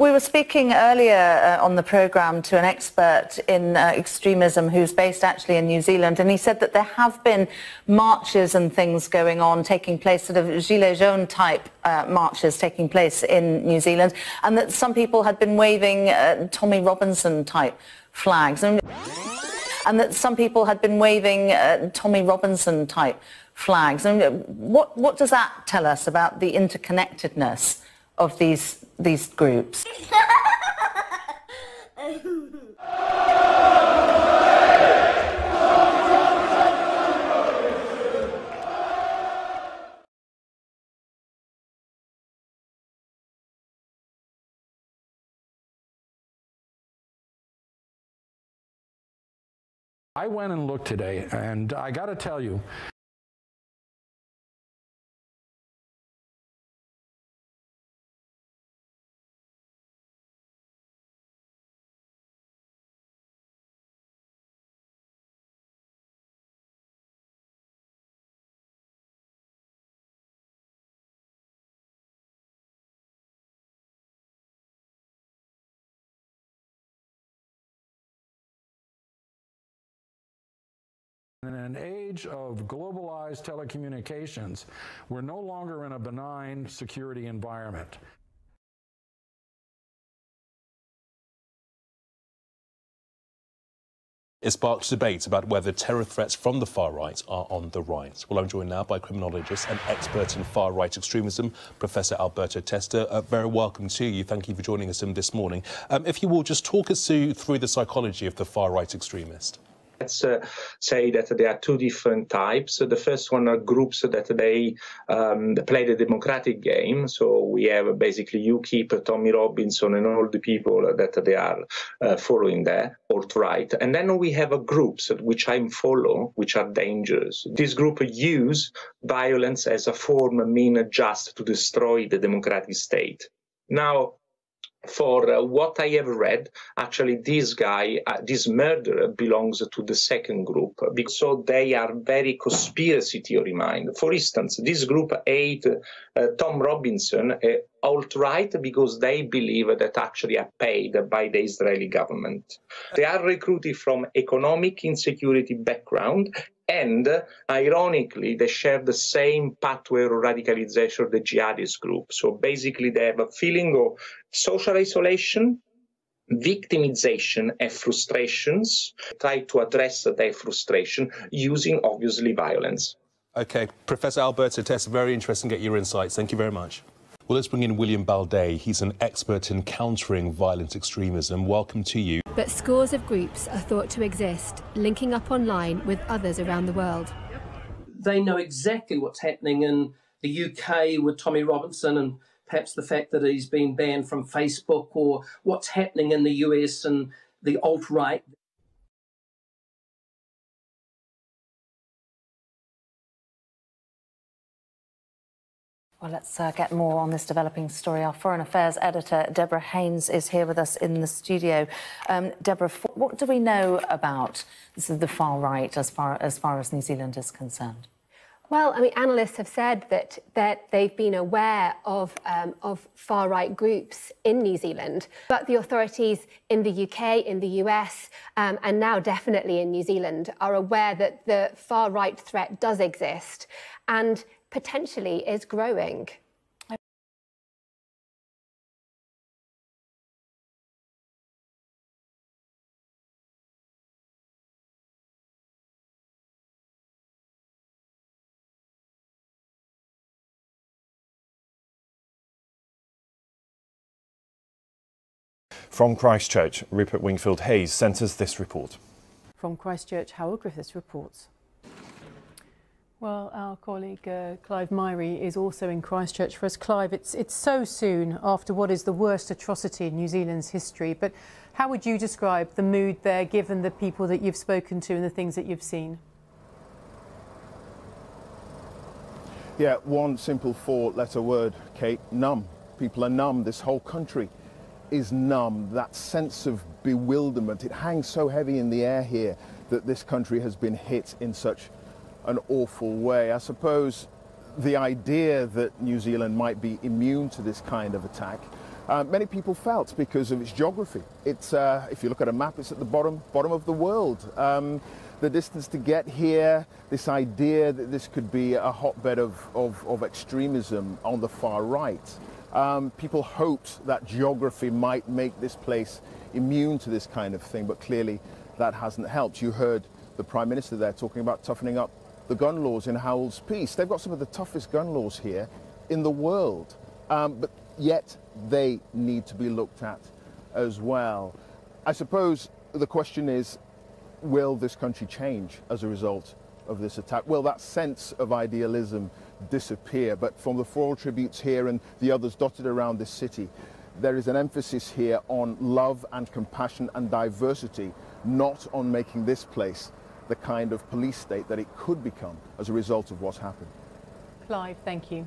We were speaking earlier on the programme to an expert in extremism who's based actually in New Zealand, and he said that there have been marches and things going on, taking place, sort of Gilets jaunes type marches taking place in New Zealand, and that some people had been waving Tommy Robinson type flags. And that some people had been waving Tommy Robinson type flags. And what does that tell us about the interconnectedness of these groups? I went and looked today, and I got to tell you, in an age of globalized telecommunications, we're no longer in a benign security environment. It sparked debate about whether terror threats from the far right are on the rise. Well, I'm joined now by criminologist and expert in far-right extremism, Professor Alberto Testa. Very welcome to you. Thank you for joining us this morning. If you will, just talk us through the psychology of the far-right extremist. Let's say that there are two different types. The first one are groups that they play the democratic game. So we have basically UKIP, Tommy Robinson, and all the people that they are following there, alt-right. And then we have groups which I follow, which are dangerous. This group use violence as a mean just to destroy the democratic state. Now, for what I have read, actually this guy, this murderer belongs to the second group, because so they are very conspiracy theory minded. For instance, this group hate Tom Robinson, alt-right, because they believe that actually are paid by the Israeli government. They are recruited from economic insecurity background, and ironically, they share the same pathway of radicalization of the jihadist group. So basically, they have a feeling of social isolation, victimization, and frustrations. Try to address their frustration using, obviously, violence. OK, Professor Alberto Testa, very interesting to get your insights. Thank you very much. Well, let's bring in William Balday. He's an expert in countering violent extremism. Welcome to you. But scores of groups are thought to exist, linking up online with others around the world. They know exactly what's happening in the UK with Tommy Robinson, and perhaps the fact that he's been banned from Facebook, or what's happening in the US and the alt-right. Well, let's get more on this developing story. Our Foreign Affairs editor, Deborah Haynes, is here with us in the studio. Deborah, what do we know about the far right as far as New Zealand is concerned? Well, I mean, analysts have said that they've been aware of far-right groups in New Zealand, but the authorities in the UK, in the US, and now definitely in New Zealand are aware that the far-right threat does exist and potentially is growing. From Christchurch, Rupert Wingfield-Hayes sent us this report. From Christchurch, Howard Griffiths reports. Well, our colleague Clive Myrie is also in Christchurch for us. Clive, it's so soon after what is the worst atrocity in New Zealand's history, but how would you describe the mood there, given the people that you've spoken to and the things that you've seen? Yeah, one simple four-letter word, Kate: numb. People are numb. This whole country is numb. That sense of bewilderment, it hangs so heavy in the air here that this country has been hit in such an awful way. I suppose the idea that New Zealand might be immune to this kind of attack many people felt because of its geography. It's, if you look at a map, it's at the bottom of the world. The distance to get here, this idea that this could be a hotbed of extremism on the far right. People hoped that geography might make this place immune to this kind of thing, but clearly that hasn't helped. You heard the Prime Minister there talking about toughening up the gun laws in Howell's piece. They've got some of the toughest gun laws here in the world, but yet they need to be looked at as well. I suppose the question is, will this country change as a result of this attack? Will that sense of idealism disappear? But from the floral tributes here and the others dotted around this city, there is an emphasis here on love and compassion and diversity, not on making this place the kind of police state that it could become as a result of what's happened. Clive, thank you.